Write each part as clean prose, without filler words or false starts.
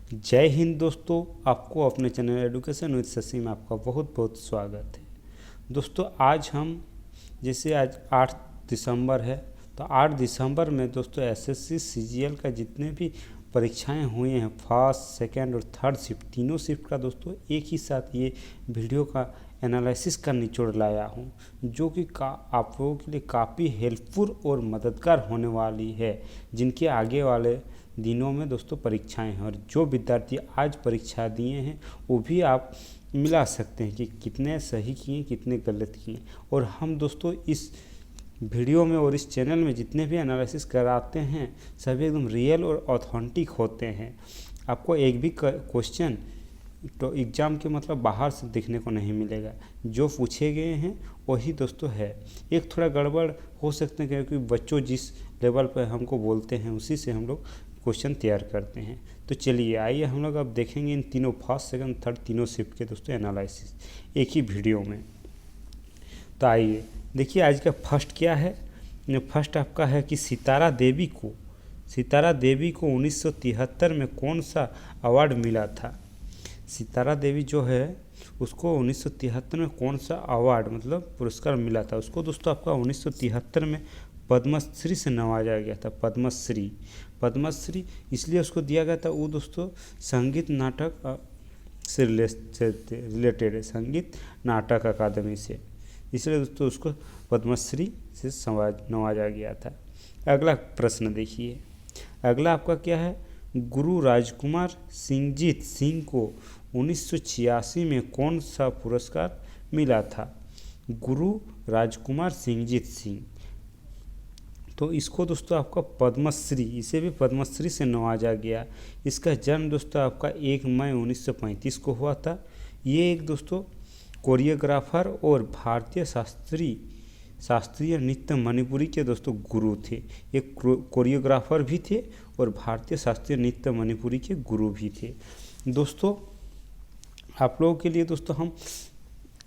जय हिंद दोस्तों, आपको अपने चैनल एजुकेशन विद शशि में आपका बहुत बहुत स्वागत है। दोस्तों आज हम जैसे आज 8 दिसंबर है, तो 8 दिसंबर में दोस्तों एसएससी सीजीएल का जितने भी परीक्षाएं हुई हैं, फर्स्ट सेकंड और थर्ड शिफ्ट, तीनों शिफ्ट का दोस्तों एक ही साथ ये वीडियो का एनालिसिस का निचोड़ लाया हूँ, जो कि आप लोगों के लिए काफ़ी हेल्पफुल और मददगार होने वाली है, जिनके आगे वाले दिनों में दोस्तों परीक्षाएं हैं। और जो विद्यार्थी आज परीक्षा दिए हैं वो भी आप मिला सकते हैं कि कितने सही किए कितने गलत किए। और हम दोस्तों इस वीडियो में और इस चैनल में जितने भी एनालिसिस कराते हैं सभी एकदम रियल और ऑथेंटिक होते हैं। आपको एक भी क्वेश्चन तो एग्ज़ाम के मतलब बाहर से देखने को नहीं मिलेगा, जो पूछे गए हैं वही दोस्तों है। एक थोड़ा गड़बड़ हो सकते हैं क्योंकि बच्चों जिस लेवल पर हमको बोलते हैं उसी से हम लोग क्वेश्चन तैयार करते हैं। तो चलिए आइए हम लोग अब देखेंगे इन तीनों फर्स्ट सेकंड थर्ड तीनों शिफ्ट के दोस्तों एनालिसिस एक ही वीडियो में। तो आइए देखिए आज का फर्स्ट क्या है। फर्स्ट आपका है कि सितारा देवी को 1973 में कौन सा अवार्ड मिला था। सितारा देवी जो है उसको 1973 में कौन सा अवार्ड मतलब पुरस्कार मिला था। उसको दोस्तों आपका 1973 में पद्मश्री से नवाजा गया था। पद्मश्री इसलिए उसको दिया गया था, वो दोस्तों संगीत नाटक से रिलेटेड है, संगीत नाटक अकादमी से, इसलिए दोस्तों उसको पद्मश्री से नवाजा गया था। अगला प्रश्न देखिए, अगला आपका क्या है। गुरु राजकुमार सिंहजीत सिंह को 1986 में कौन सा पुरस्कार मिला था। गुरु राजकुमार सिंहजीत सिंह, तो इसको दोस्तों आपका पद्मश्री, इसे भी पद्मश्री से नवाजा गया। इसका जन्म दोस्तों आपका 1 मई 1935 को हुआ था। ये एक दोस्तों कोरियोग्राफर और भारतीय शास्त्रीय नृत्य मणिपुरी के दोस्तों गुरु थे। एक कोरियोग्राफर भी थे और भारतीय शास्त्रीय नृत्य मणिपुरी के गुरु भी थे। दोस्तों आप लोगों के लिए दोस्तों हम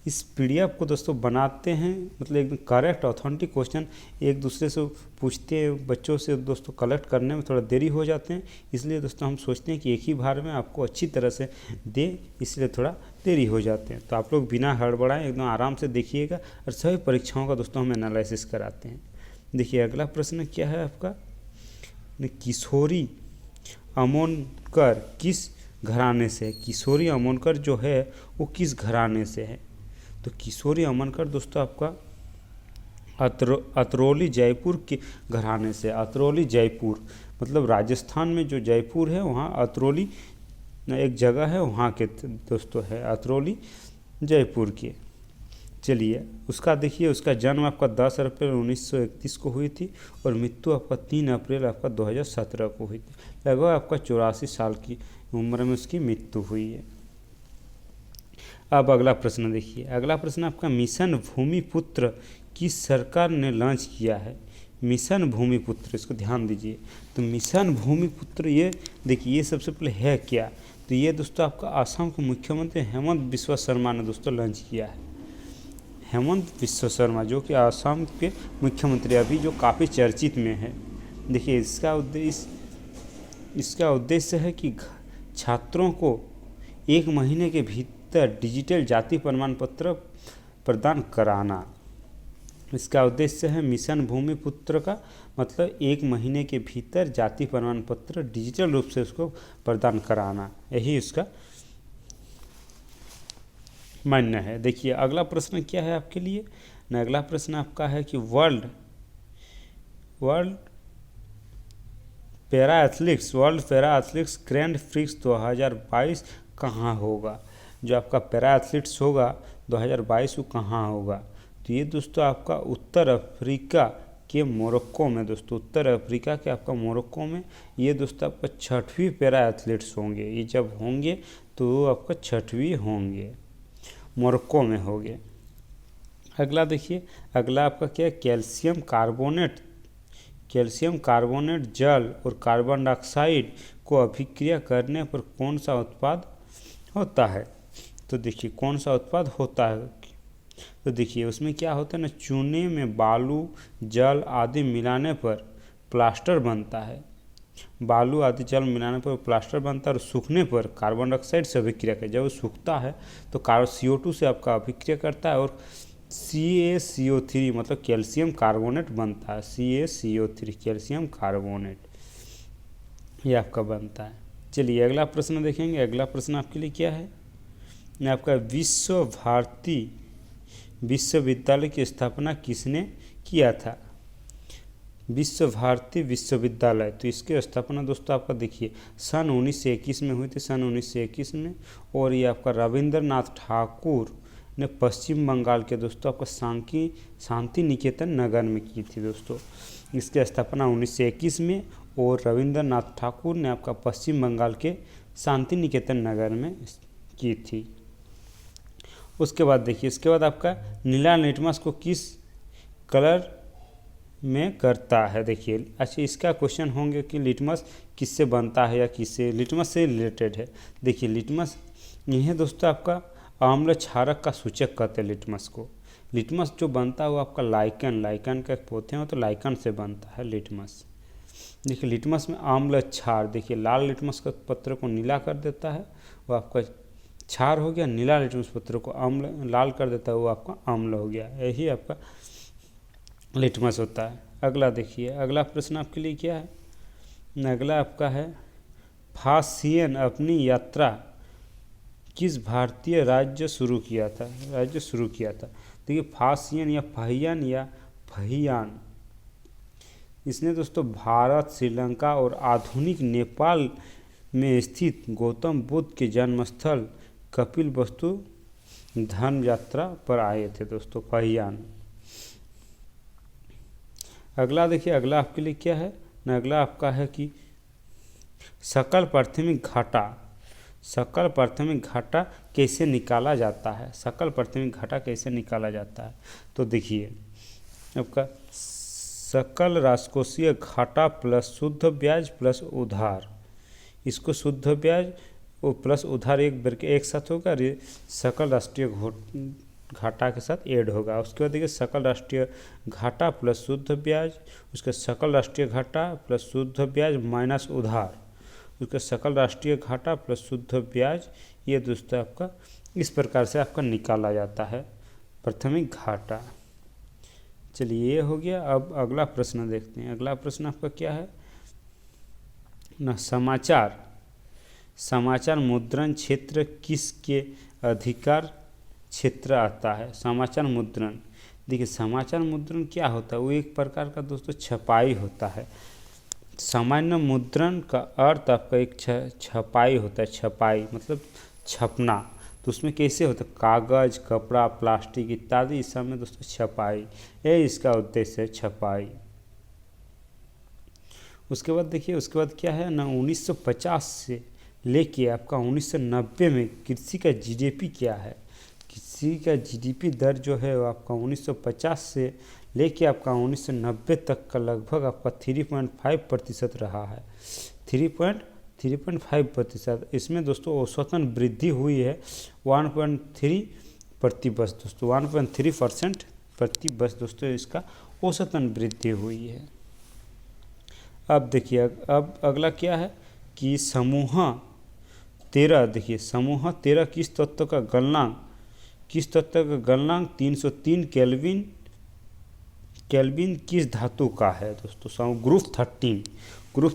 इस पीडीएफ को दोस्तों बनाते हैं, मतलब एकदम करेक्ट ऑथेंटिक क्वेश्चन एक दूसरे से पूछते हैं, बच्चों से दोस्तों कलेक्ट करने में थोड़ा देरी हो जाते हैं, इसलिए दोस्तों हम सोचते हैं कि एक ही बार में आपको अच्छी तरह से दें, इसलिए थोड़ा देरी हो जाते हैं। तो आप लोग बिना हड़बड़ाएं एकदम आराम से देखिएगा और सभी परीक्षाओं का दोस्तों हम एनालिसिस कराते हैं। देखिए अगला प्रश्न क्या है आपका। किशोरी अमोनकर किस घराने से है। किशोरी अमोनकर जो है वो किस घराने से है। तो किशोरी अमोनकर दोस्तों आपका अतरौली जयपुर के घराने से। अतरौली जयपुर मतलब राजस्थान में जो जयपुर है वहाँ अतरौली एक जगह है, वहाँ के दोस्तों है अतरौली जयपुर के। चलिए उसका देखिए, उसका जन्म आपका 10 अप्रैल 1931 को हुई थी और मृत्यु आपका 3 अप्रैल आपका 2017 को हुई थी। लगभग आपका 84 साल की उम्र में उसकी मृत्यु हुई है। अब अगला प्रश्न देखिए, अगला प्रश्न आपका मिशन भूमिपुत्र किस सरकार ने लॉन्च किया है। मिशन भूमिपुत्र, इसको ध्यान दीजिए। तो मिशन भूमिपुत्र ये देखिए, ये सबसे पहले है क्या। तो ये दोस्तों आपका असम के मुख्यमंत्री हेमंत बिस्वा शर्मा ने दोस्तों लॉन्च किया है। हेमंत बिस्वा शर्मा जो कि असम के मुख्यमंत्री अभी जो काफ़ी चर्चित में है। देखिए इसका उद्देश्य है कि छात्रों को 1 महीने के भीतर डिजिटल जाति प्रमाण पत्र प्रदान कराना। इसका उद्देश्य है मिशन भूमिपुत्र का मतलब 1 महीने के भीतर जाति प्रमाण पत्र डिजिटल रूप से उसको प्रदान कराना, यही उसका मान्य है। देखिए अगला प्रश्न क्या है आपके लिए। अगला प्रश्न आपका है कि world para athletics grand prix 2022 कहाँ होगा। जो आपका पैरा एथलीट्स होगा 2022 वो कहाँ होगा। तो ये दोस्तों आपका उत्तर अफ्रीका के मोरक्को में। दोस्तों उत्तर अफ्रीका के आपका मोरक्को में ये दोस्तों आपका 6वीं पैरा एथलीट्स होंगे। ये जब होंगे तो आपका 6वीं होंगे, मोरक्को में होंगे। अगला देखिए, अगला आपका क्या है। कैल्शियम कार्बोनेट जल और कार्बन डाइऑक्साइड को अभिक्रिया करने पर कौन सा उत्पाद होता है। तो देखिए कौन सा उत्पाद होता है। तो देखिए उसमें क्या होता है ना, चूने में बालू जल आदि मिलाने पर प्लास्टर बनता है। बालू आदि जल मिलाने पर प्लास्टर बनता है और सूखने पर कार्बन डाइऑक्साइड से अभिक्रिया कर, जब वो सूखता है तो CO2 से आपका अभिक्रिया करता है और CaCO3 मतलब कैल्शियम कार्बोनेट बनता है। CaCO3 कैल्शियम कार्बोनेट ये आपका बनता है। चलिए अगला प्रश्न देखेंगे। अगला प्रश्न आपके लिए क्या है, ये आपका विश्व भारती विश्वविद्यालय की स्थापना किसने किया था। विश्व भारती विश्वविद्यालय, तो इसकी स्थापना दोस्तों आपका देखिए सन 1921 में हुई थी, सन 1921 में। और ये आपका रविंद्रनाथ ठाकुर ने पश्चिम बंगाल के दोस्तों आपका शांति निकेतन नगर में की थी दोस्तों। इसकी स्थापना 1921 में और रविंद्रनाथ ठाकुर ने आपका पश्चिम बंगाल के शांति निकेतन नगर में की थी। उसके बाद देखिए, इसके बाद आपका नीला लिटमस को किस कलर में करता है। देखिए अच्छा, इसका क्वेश्चन होंगे कि लिटमस किससे बनता है या किससे, लिटमस से रिलेटेड है। देखिए लिटमस यह दोस्तों आपका आम्ल क्षारक का सूचक कहते हैं लिटमस को। लिटमस जो बनता है वो आपका लाइकन का एक पौधे हैं, तो लाइकन से बनता है लिटमस। देखिए लिटमस में आम्ल क्षार, देखिए लाल लिटमस का पत्र को नीला कर देता है, वो आपका क्षार हो गया। नीला लिटमस पत्र को आम्ल लाल कर देता है, वो आपका आम्ल हो गया। यही आपका लिटमस होता है। अगला देखिए, अगला प्रश्न आपके लिए क्या है। अगला आपका है फासियन अपनी यात्रा किस भारतीय राज्य शुरू किया था। देखिए फासियन या फहियान इसने दोस्तों भारत, श्रीलंका और आधुनिक नेपाल में स्थित गौतम बुद्ध के जन्मस्थल कपिलवस्तु धर्म यात्रा पर आए थे दोस्तों फहियान। अगला देखिए, अगला आपके लिए क्या है ना, अगला आपका है कि सकल प्राथमिक घाटा कैसे निकाला जाता है। सकल प्राथमिक घाटा कैसे निकाला जाता है, तो देखिए आपका सकल राजकोषीय घाटा प्लस शुद्ध ब्याज प्लस उधार, इसको शुद्ध ब्याज और प्लस उधार एक साथ होगा, सकल राष्ट्रीय घाटा के साथ ऐड होगा। उसके बाद देखिए सकल राष्ट्रीय घाटा प्लस शुद्ध ब्याज, उसका सकल राष्ट्रीय घाटा प्लस शुद्ध ब्याज माइनस उधार, उसका सकल राष्ट्रीय घाटा प्लस शुद्ध ब्याज। ये दोस्तों आपका इस प्रकार से आपका निकाला जाता है प्राथमिक घाटा। चलिए ये हो गया। अब अगला प्रश्न देखते हैं। अगला प्रश्न आपका क्या है ना, समाचार मुद्रण क्षेत्र किसके अधिकार क्षेत्र आता है। समाचार मुद्रण, देखिए समाचार मुद्रण क्या होता है, वो एक प्रकार का दोस्तों छपाई होता है। सामान्य मुद्रण का अर्थ आपका एक छपाई होता है। छपाई मतलब छपना, तो उसमें कैसे होता है, कागज़, कपड़ा, प्लास्टिक इत्यादि, इस सब में दोस्तों छपाई, ये इसका उद्देश्य है छपाई। उसके बाद देखिए, उसके बाद क्या है ना, 1950 से लेके आपका 1990 में कृषि का GDP क्या है। कृषि का GDP दर जो है वो आपका 1950 से लेके आपका 1990 तक का लगभग आपका 3.5% रहा है। 3.5%। इसमें दोस्तों औसतन वृद्धि हुई है 1.3 प्रतिवर्ष दोस्तों, 1.3% प्रतिवर्ष दोस्तों इसका औसतन वृद्धि हुई है। अब देखिए, अब अगला क्या है कि समूह 13, देखिए समूह 13 किस तत्व का गलनांक 303 केल्विन किस धातु का है दोस्तों। ग्रुप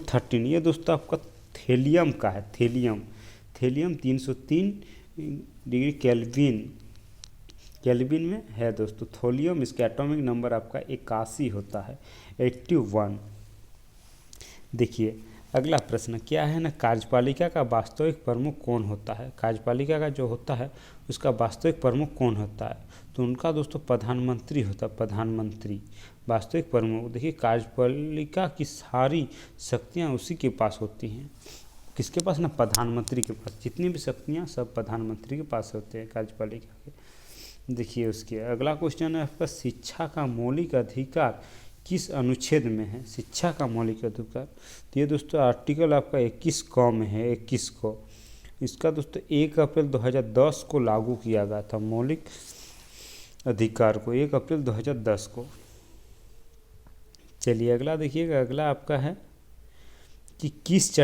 13 ये दोस्तों आपका थेलियम का है। थेलियम 303 डिग्री केल्विन में है दोस्तों थोलियम। इसका एटॉमिक नंबर आपका 81 होता है, 81। देखिए अगला प्रश्न क्या है ना, कार्यपालिका का वास्तविक प्रमुख कौन होता है। कार्यपालिका का जो होता है उसका वास्तविक प्रमुख कौन होता है, तो उनका दोस्तों प्रधानमंत्री होता है। प्रधानमंत्री वास्तविक प्रमुख। देखिए कार्यपालिका की सारी शक्तियाँ उसी के पास होती हैं। किसके पास ना, प्रधानमंत्री के पास। जितनी भी शक्तियाँ सब प्रधानमंत्री के पास होते हैं कार्यपालिका के। देखिए उसके अगला क्वेश्चन है आपका, शिक्षा का मौलिक अधिकार किस अनुच्छेद में है। शिक्षा का मौलिक अधिकार, तो ये दोस्तों आर्टिकल आपका 21 क में है, 21 को। इसका दोस्तों 1 अप्रैल 2010 को लागू किया गया था मौलिक अधिकार को, 1 अप्रैल 2010 को। चलिए अगला देखिएगा, अगला आपका है कि किस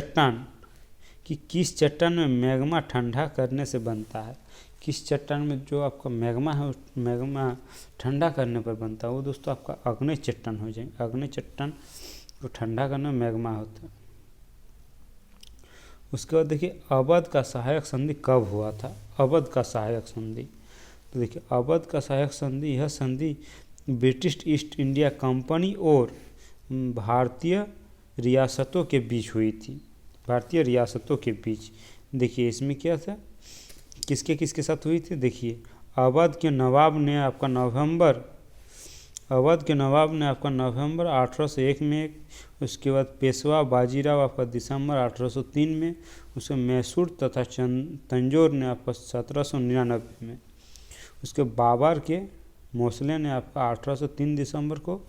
चट्टान में मैग्मा ठंडा करने से बनता है। किस चट्टान में जो आपका मैग्मा है उस मैग्मा ठंडा करने पर बनता है वो दोस्तों आपका अग्नि चट्टान हो जाएंगे। अग्नि चट्टान को ठंडा करने में मैग्मा होता है। उसके बाद देखिए अवध का सहायक संधि कब हुआ था। अवध का सहायक संधि, तो देखिए अवध का सहायक संधि, यह संधि ब्रिटिश ईस्ट इंडिया कंपनी और भारतीय रियासतों के बीच हुई थी। भारतीय रियासतों के बीच देखिए इसमें क्या था, किसके किसके साथ हुई थी। देखिए अवध के नवाब ने आपका नवंबर 1801 में, उसके बाद पेशवा बाजीराव आपका दिसंबर 1803 में, उसके मैसूर तथा तंजौर ने आपका 1799 में, उसके बाबर के मोसले ने आपका 1803 दिसंबर को,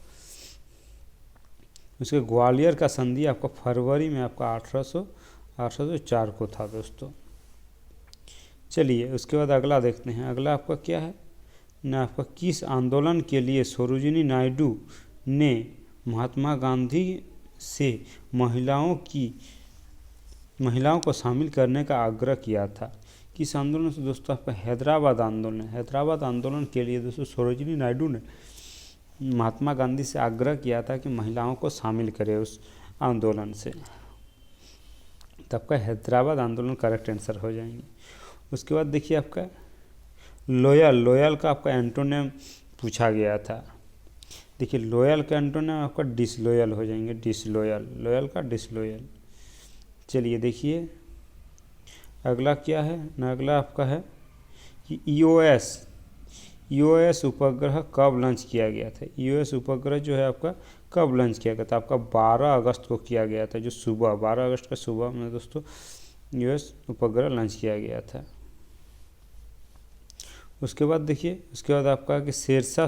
उसके ग्वालियर का संधि आपका फरवरी में आपका 1804 को था दोस्तों। चलिए उसके बाद अगला देखते हैं। अगला आपका क्या है ना, आपका किस आंदोलन के लिए सरोजिनी नायडू ने महात्मा गांधी से महिलाओं को शामिल करने का आग्रह किया था। किस आंदोलन से दोस्तों, आपका हैदराबाद आंदोलन। हैदराबाद आंदोलन के लिए दोस्तों सरोजिनी नायडू ने महात्मा गांधी से आग्रह किया था कि महिलाओं को शामिल करे उस आंदोलन से। तब का हैदराबाद आंदोलन करेक्ट आंसर हो जाएंगे। उसके बाद देखिए आपका लोयल का आपका एंटोनिम पूछा गया था। देखिए लोयल का एंटोनिम आपका डिसलोयल हो जाएंगे। लोयल का डिसलोयल। चलिए देखिए अगला क्या है ना, अगला आपका है कि ईओएस उपग्रह कब लॉन्च किया गया था। ईओएस उपग्रह जो है आपका कब लॉन्च किया गया था, आपका 12 अगस्त को किया गया था। जो सुबह 12 अगस्त का सुबह में दोस्तों ईओएस उपग्रह लॉन्च किया गया था। उसके बाद देखिए, उसके बाद आपका कि शेरशाह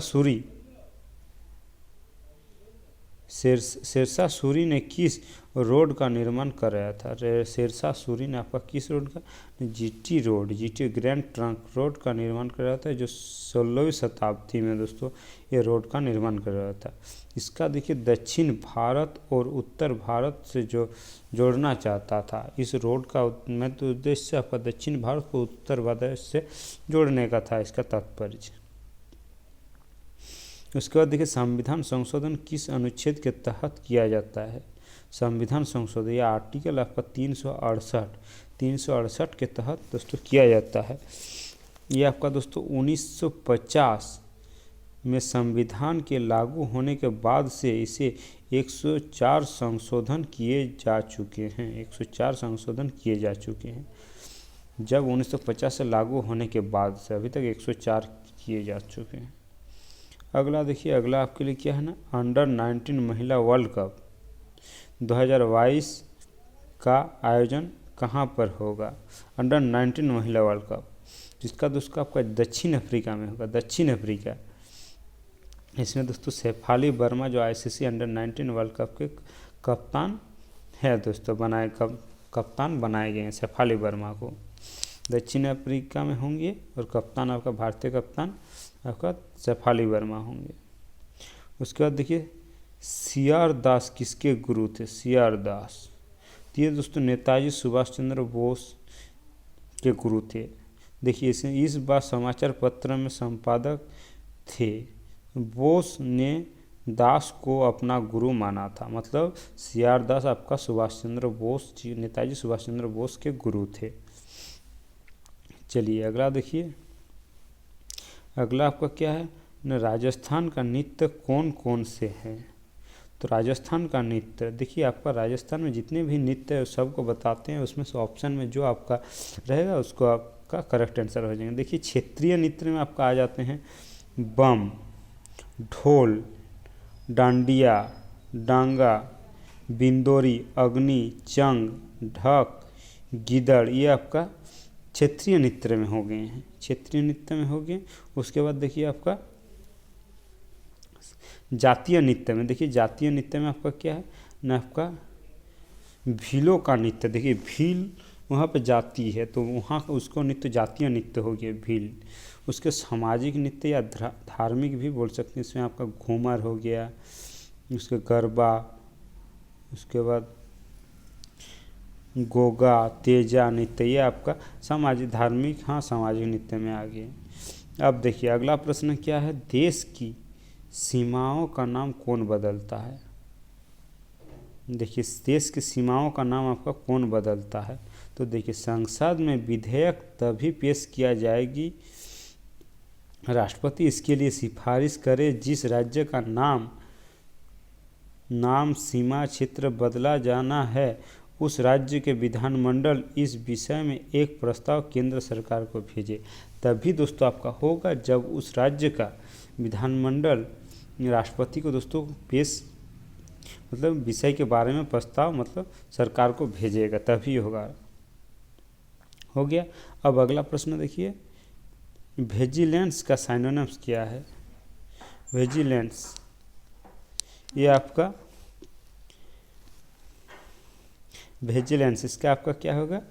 सूरी ने किस रोड का निर्माण कराया था। शेरशाह सूरी ने आपका किस रोड का, जीटी ग्रैंड ट्रंक रोड का निर्माण कराया था, जो 16वीं शताब्दी में दोस्तों ये रोड का निर्माण कराया था। इसका देखिए दक्षिण भारत और उत्तर भारत से जो जोड़ना चाहता था। इस रोड का मुख्य उद्देश्य आपका दक्षिण भारत को उत्तर भारत से जोड़ने का था, इसका तात्पर्य। उसके बाद देखिए संविधान संशोधन किस अनुच्छेद के तहत किया जाता है। संविधान संशोधन या आर्टिकल आपका 368 के तहत दोस्तों किया जाता है। ये आपका दोस्तों 1950 में संविधान के लागू होने के बाद से इसे 104 संशोधन किए जा चुके हैं। 104 संशोधन किए जा चुके हैं। जब 1950 से लागू होने के बाद से अभी तक 104 किए जा चुके हैं। अगला देखिए, अगला आपके लिए क्या है ना, अंडर-19 महिला वर्ल्ड कप 2022 का आयोजन कहाँ पर होगा। अंडर-19 महिला वर्ल्ड कप जिसका दोस्तों आपका दक्षिण अफ्रीका में होगा। दक्षिण अफ्रीका। इसमें दोस्तों शेफाली वर्मा जो आईसीसी अंडर-19 वर्ल्ड कप के कप्तान है दोस्तों, कप्तान बनाए गए हैं शेफाली वर्मा को। दक्षिण अफ्रीका में होंगे और कप्तान आपका भारतीय कप्तान आपका शेफाली वर्मा होंगे। उसके बाद देखिए सीआर दास किसके गुरु थे। सीआर दास तो ये दोस्तों नेताजी सुभाष चंद्र बोस के गुरु थे। देखिए इस बार समाचार पत्र में संपादक थे। बोस ने दास को अपना गुरु माना था। मतलब सीआर दास आपका सुभाष चंद्र बोस जी, नेताजी सुभाष चंद्र बोस के गुरु थे। चलिए अगला देखिए, अगला आपका क्या है न, राजस्थान का नृत्य कौन कौन से हैं। तो राजस्थान का नृत्य देखिए, आपका राजस्थान में जितने भी नृत्य है सबको बताते हैं, उसमें से ऑप्शन में जो आपका रहेगा उसको आपका करेक्ट आंसर हो जाएगा। देखिए क्षेत्रीय नृत्य में आपका आ जाते हैं बम, ढोल, डांडिया, डांगा, बिंदोरी, अग्नि, चंग, ढक, गिदड़। ये आपका क्षेत्रीय नृत्य में हो गए हैं। क्षेत्रीय नृत्य में हो गए। उसके बाद देखिए आपका जातीय नृत्य में, देखिए जातीय नृत्य में आपका क्या है ना, आपका भीलों का नृत्य। देखिए भील वहाँ पे जाति है तो वहाँ का उसको नृत्य जातीय नृत्य हो गया भील। उसके सामाजिक नृत्य या धार्मिक भी बोल सकते हैं। इसमें आपका घूमर हो गया, उसके गरबा, उसके बाद गोगा, तेजा नृत्य, ये आपका सामाजिक धार्मिक, हाँ सामाजिक नृत्य में आ गए। अब देखिए अगला प्रश्न क्या है, देश की सीमाओं का नाम कौन बदलता है। देखिए देश की सीमाओं का नाम आपका कौन बदलता है। तो देखिए संसद में विधेयक तभी पेश किया जाएगी, राष्ट्रपति इसके लिए सिफारिश करे जिस राज्य का नाम सीमा क्षेत्र बदला जाना है, उस राज्य के विधानमंडल इस विषय में एक प्रस्ताव केंद्र सरकार को भेजे। तभी दोस्तों आपका होगा जब उस राज्य का विधानमंडल राष्ट्रपति को दोस्तों पेश मतलब विषय के बारे में प्रस्ताव मतलब सरकार को भेजेगा, तभी होगा। हो गया। अब अगला प्रश्न देखिए, विजिलेंस का साइनोनिम्स क्या है। विजिलेंस ये आपका विजिलेंस, इसका आपका क्या होगा,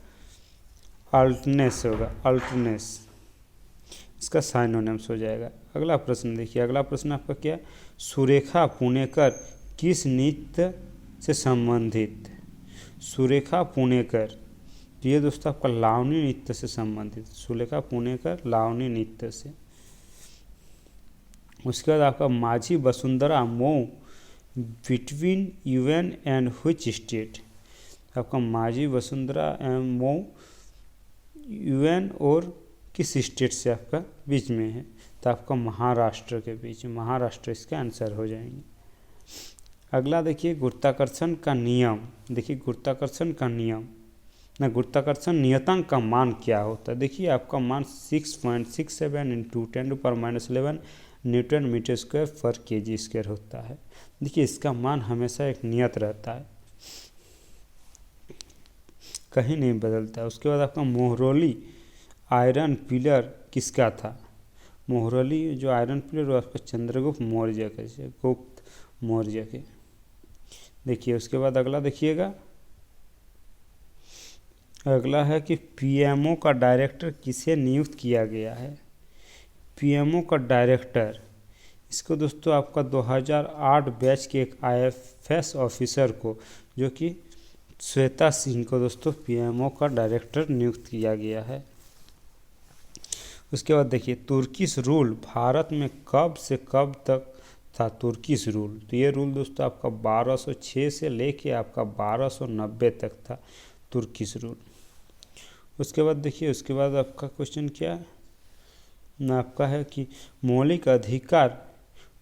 अल्टरनेस होगा, अल्टरनेस इसका साइनोनिम्स हो जाएगा। अगला प्रश्न देखिए, अगला प्रश्न आपका क्या, सुरेखा पुणेकर किस नृत्य से संबंधित। सुरेखा पुणेकर, तो ये दोस्तों आपका लावनी नृत्य से संबंधित, सुरेखा पुणेकर लावनी नृत्य से। उसके बाद आपका माझी Vasundhara move between UN and which state. आपका माझी वसुंधरा एंड मूव यूएन और किस स्टेट से आपका बीच में है, तो आपका महाराष्ट्र के बीच, महाराष्ट्र इसका आंसर हो जाएंगे। अगला देखिए गुरुत्वाकर्षण का नियम। देखिए गुरुत्वाकर्षण का नियम ना, गुरुत्वाकर्षण नियतांक का मान क्या होता है। देखिए आपका मान 6.67 इंटू 10⁻11 न्यूटन मीटर स्क्वायर पर केजी स्क्वायर होता है। देखिए इसका मान हमेशा एक नियत रहता है, कहीं नहीं बदलता है। उसके बाद आपका मोहरोली आयरन पिलर किसका था। मोहरोली जो आयरन पिलर वो आपका चंद्रगुप्त मौर्य के, गुप्त मौर्य के। देखिए उसके बाद अगला देखिएगा, अगला है कि पीएमओ का डायरेक्टर किसे नियुक्त किया गया है। पीएमओ का डायरेक्टर, इसको दोस्तों आपका 2008 बैच के एक आईएफएस ऑफिसर को, जो कि श्वेता सिंह को दोस्तों पीएमओ का डायरेक्टर नियुक्त किया गया है। उसके बाद देखिए तुर्किश रूल भारत में कब से कब तक था। तुर्किश रूल, तो ये रूल दोस्तों आपका 1206 से लेके आपका 1290 तक था तुर्किश रूल। उसके बाद देखिए, उसके बाद आपका क्वेश्चन क्या है ना, आपका है कि मौलिक अधिकार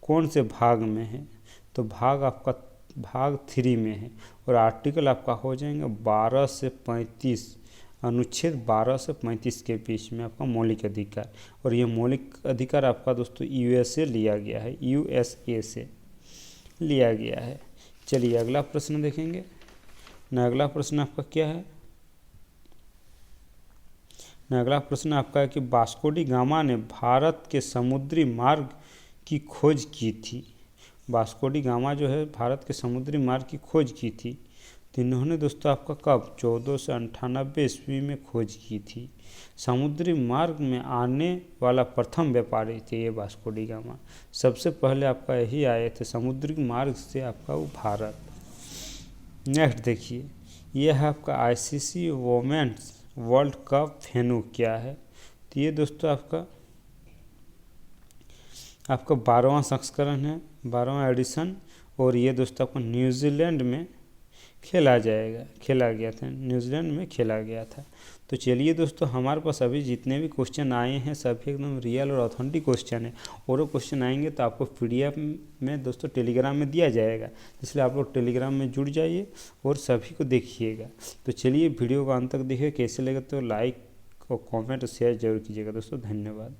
कौन से भाग में है। तो भाग आपका भाग 3 में है, और आर्टिकल आपका हो जाएंगे 12 से 35, अनुच्छेद 12 से 35 के बीच में आपका मौलिक अधिकार। और ये मौलिक अधिकार आपका दोस्तों यूएसए लिया गया है, यूएसए से लिया गया है। चलिए अगला प्रश्न देखेंगे ना, अगला प्रश्न आपका क्या है ना, अगला प्रश्न आपका है कि वास्को डी गामा ने भारत के समुद्री मार्ग की खोज की थी। वास्को डी गामा जो है भारत के समुद्री मार्ग की खोज की थी, तो इन्होंने दोस्तों आपका कब 1498 ईस्वी में खोज की थी। समुद्री मार्ग में आने वाला प्रथम व्यापारी थे ये वास्को डी गामा, सबसे पहले आपका यही आए थे समुद्री मार्ग से आपका वो भारत। नेक्स्ट देखिए, यह है आपका ICC women's world cup venue क्या है। तो ये दोस्तों आपका 12वां संस्करण है, 12वां एडिशन, और ये दोस्तों आपको न्यूजीलैंड में खेला गया था, न्यूजीलैंड में खेला गया था। तो चलिए दोस्तों, हमारे पास अभी जितने भी क्वेश्चन आए हैं सभी एकदम रियल और ऑथेंटिक क्वेश्चन है। और वो क्वेश्चन आएंगे तो आपको पीडीएफ में दोस्तों टेलीग्राम में दिया जाएगा, इसलिए आप लोग टेलीग्राम में जुड़ जाइए और सभी को देखिएगा। तो चलिए वीडियो को अंत तक देखिए, कैसे लगे तो लाइक और कॉमेंट और शेयर जरूर कीजिएगा दोस्तों। धन्यवाद।